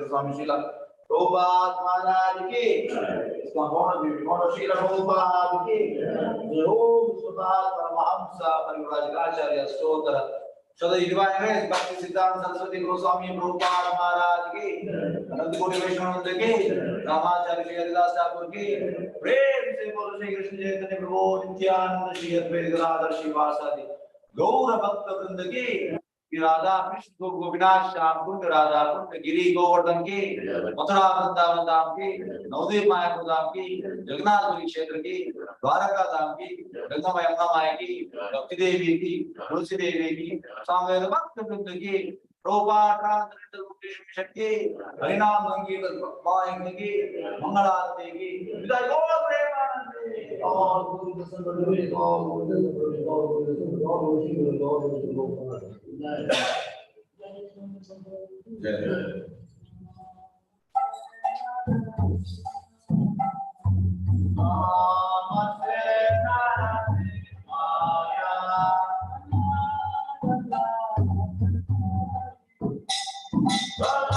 Swami Srila Prabhupada Maharaj ki, इसका मौन श्रील प्रभुपाद की जय हो विश्वनाथ परमहंस परिव्राजकाचार्य स्तोत्र सदा divine grace Bhakti Siddhanta Saraswati Goswami Prabhupada Maharaj की अनंत कोटि वैष्णव की रामाचार्य श्री हरिदास ठाकुर की प्रेम से बोलो श्री कृष्ण चैतन्य प्रभु नित्यानंद श्री अद्वैत गदाधर श्रीवासादि गौर भक्त वृंद की राधा कृष्ण गोविनाथ श्याम कुंड राधा कुंड गिरी गोवर्धन की मथुरा वृंदावन धाम की नवदीप मायापुर धाम की जगन्नाथपुरी क्षेत्र की द्वारका धाम की गंगा यमुना माया की भक्ति देवी की तुलसी देवी की सामवेद भक्त वृंद की शक्ति हरिनाम संगीत मायंग की मंगलारती की विदाई गौर प्रेमानंद और गुरु दर्शन बंधु Bye.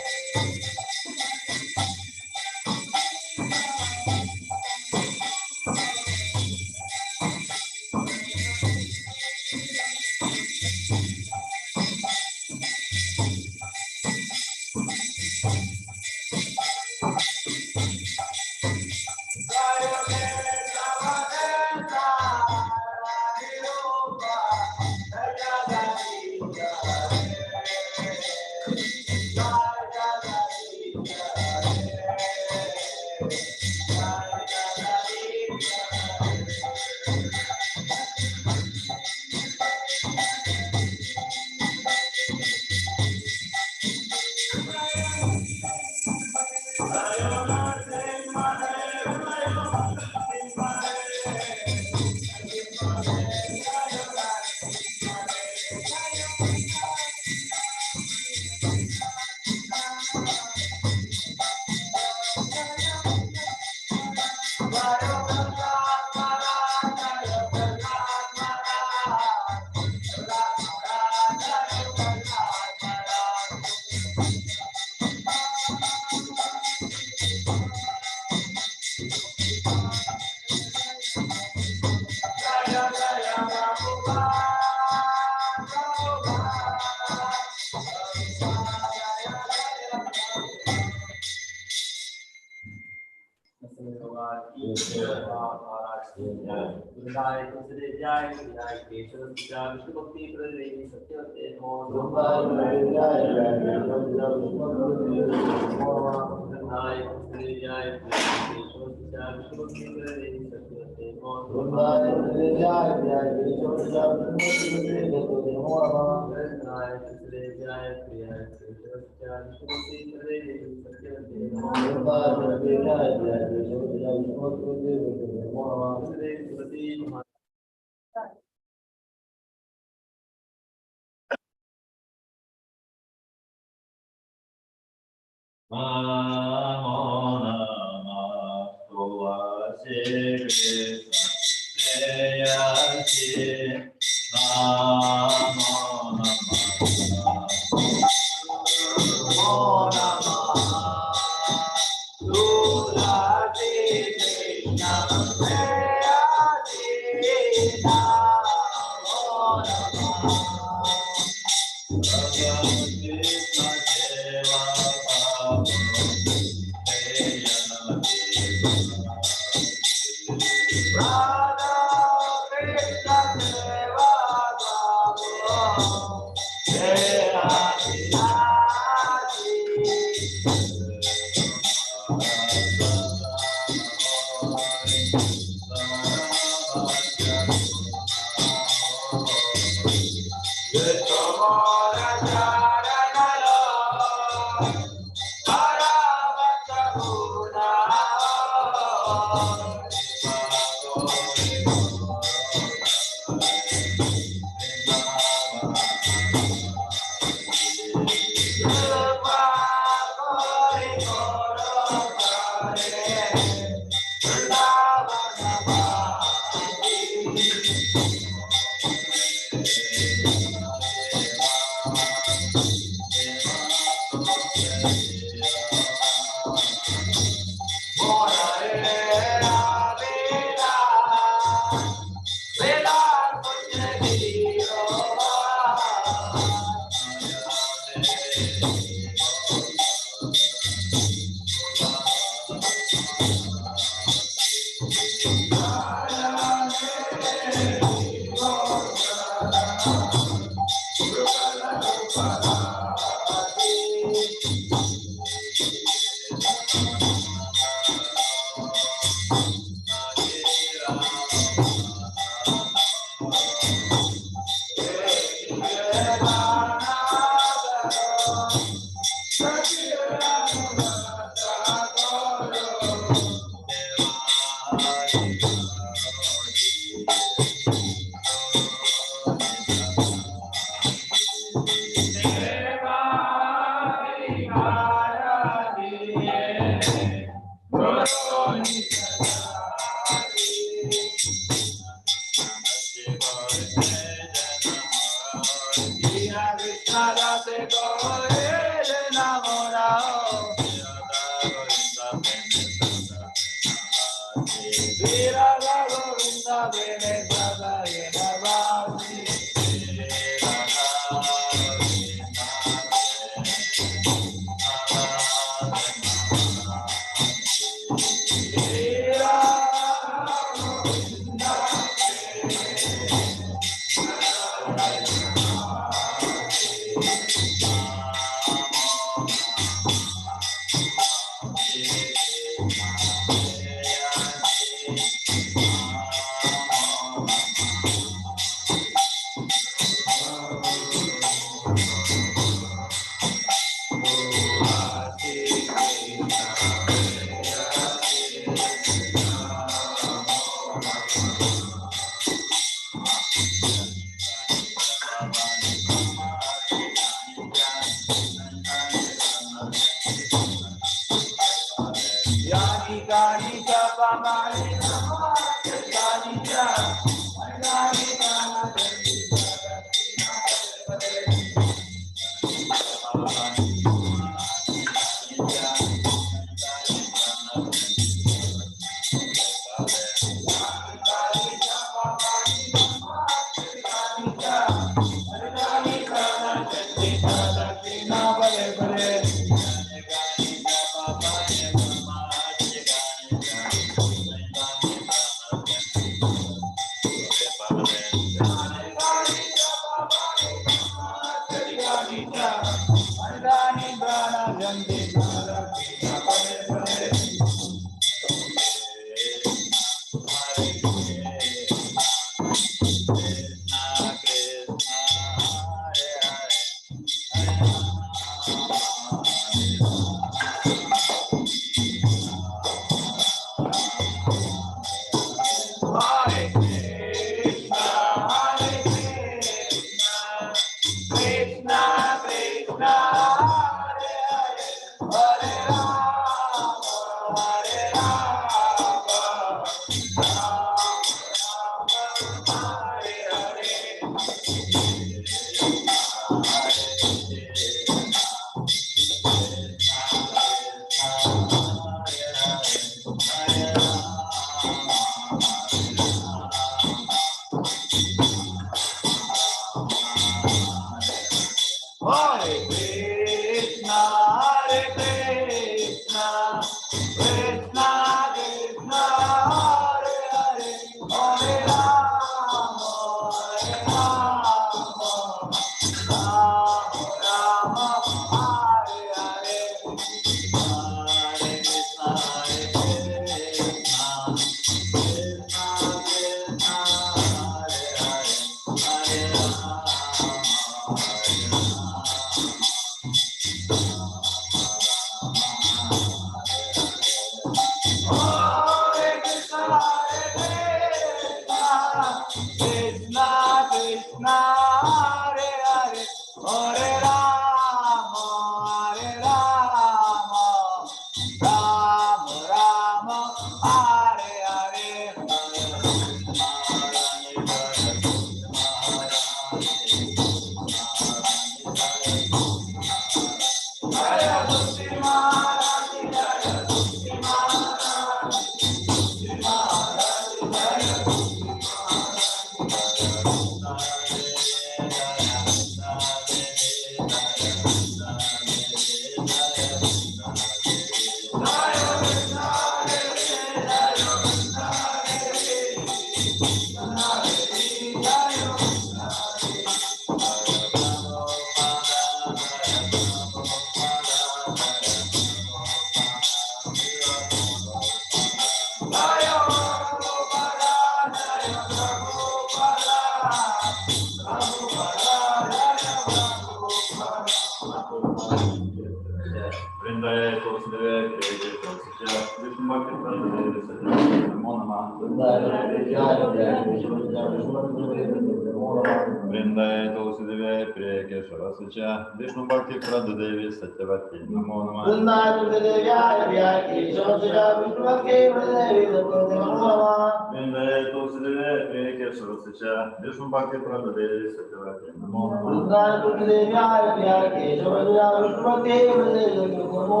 Vrindaye Tulsi Deve Priya Keshavasya Vishnu Bhakti Pradadevi Satyavati Namo Namah Vrindavan Devya Priya Keshavasya Vishnu Bhakti Pradadevi Satyavati Namo Namah Vrindavan Tulsideve Priya Keshavasya Vishnu Bhakti Pradadevi Satyavati Namo Namah Vrindavan Devya Priya Keshavasya Vishnu Bhakti Pradadevi Satyavati Namo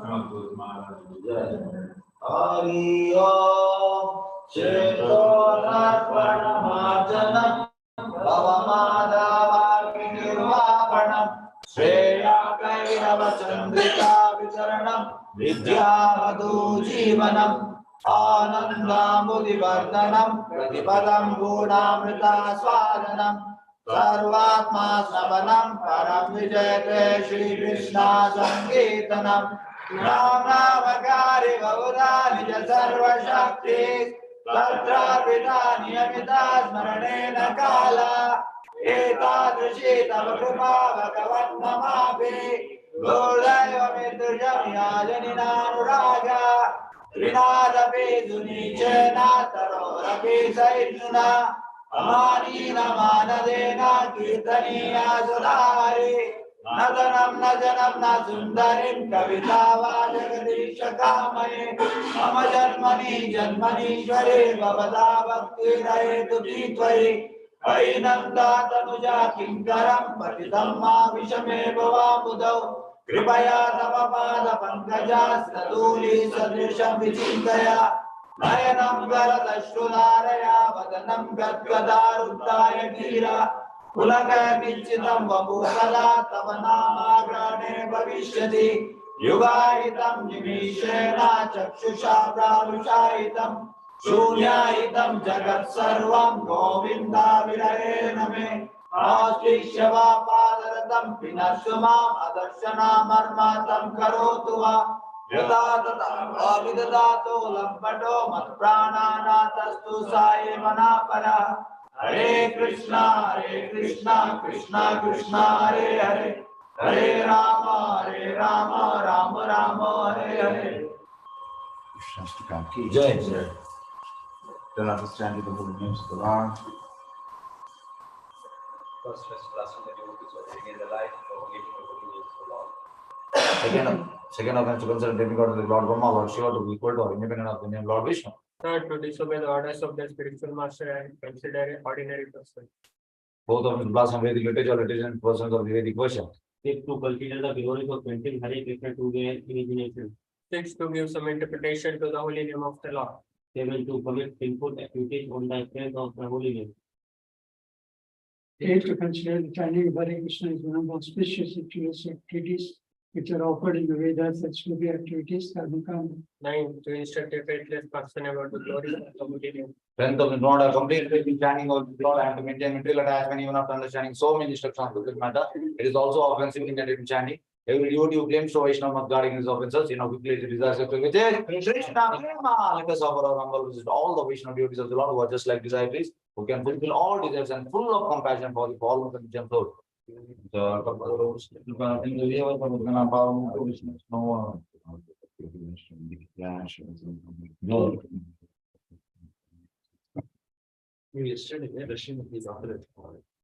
Namah Srimad Maharaj Hari Om Chetonarpanamarjanam Bhavamadavakinirvapanam Shreya Kainavachandrika Vitaranam Vidyavadu Jivanam Anandamudivardhanam Pratipadam Gunamrita Swadanam Sarvatma Savanam Param Vijayate Shri Krishna Sankirtanam Namagari Gaura Nija Sarva Shakti Tatra Pita Niyamita Smaranena Kala Etadrishi Tava Kripa Bhagavat Namapi Gurdaiva Mitrujam Yajanina Nuraga Trinadapi Dunichena Tarorapi Saituna Amani Namanadena Kirtaniya Sudari Nadanam Najanam Nasundarim Kavitava Jagadish Kamane Mama Janmani Janmani Shware Bhavada Bhakti Rahetu Titvari Ainanda Tanuja Kinkaram Patitam Ma Vishame Bhavamudau Kripaya Tamapada Pankaja Saduli Sadrisham Vichintaya Nayanam Garadashunaraya Vadanam Gadgadaruddaya Gira Kulaka Vichitam Vabhusala Tavanamagrane Bhavishyati Yugahitam Nimishena Chakshusha Pralushaitam Shunyahitam Jagat Sarvam Govinda Virahe Name Ashishyava Padaratam Pinasumam Adarshana Marmatam Karotuva Yata Tata Avidadato Lampato Matprananatastu Saye Manapara Hare Krishna, Krishna Krishna, Hare Hare, Hare Rama, Rama Rama, Hare Hare. Jai Jai. Don't understand the whole names of the Lord. First class in the devotees were living in the life of the Lord. Second offense to consider demigod of the Lord Brahma, Lord Shiva to be equal to or independent of the name Lord Vishnu. Third, to disobey the orders of the spiritual master and consider an ordinary person. Both of them blossom Vedic literature or litigant persons of the Vedic version. Fifth, to consider the glories of painting Hare Krishna to their imagination. Sixth, to give some interpretation to the holy name of the Lord. Seven, to commit sinful activities on the strength of the holy name. Eight, to consider the chanting of Hare Krishna is one of the auspicious rituals activities which are offered in the Vedas as to be activities dharmakam. 9, to instruct a faithless person about the glory of the holy name. 10th of the Lord, a complete faith in chanting of the Lord and to maintain mental attachment even after understanding so many instructions of this matter. It is also offensive in chanting. Every devotee who claims to Vaishnava must guarding his offenses, quickly it desires to which is Krishna Prema. Let us offer our humble visit all the Vaishnava devotees of the Lord who are just like disciples, who can fulfill all desires and full of compassion for the fallen and the Lord. Yesterday, Russian is offered.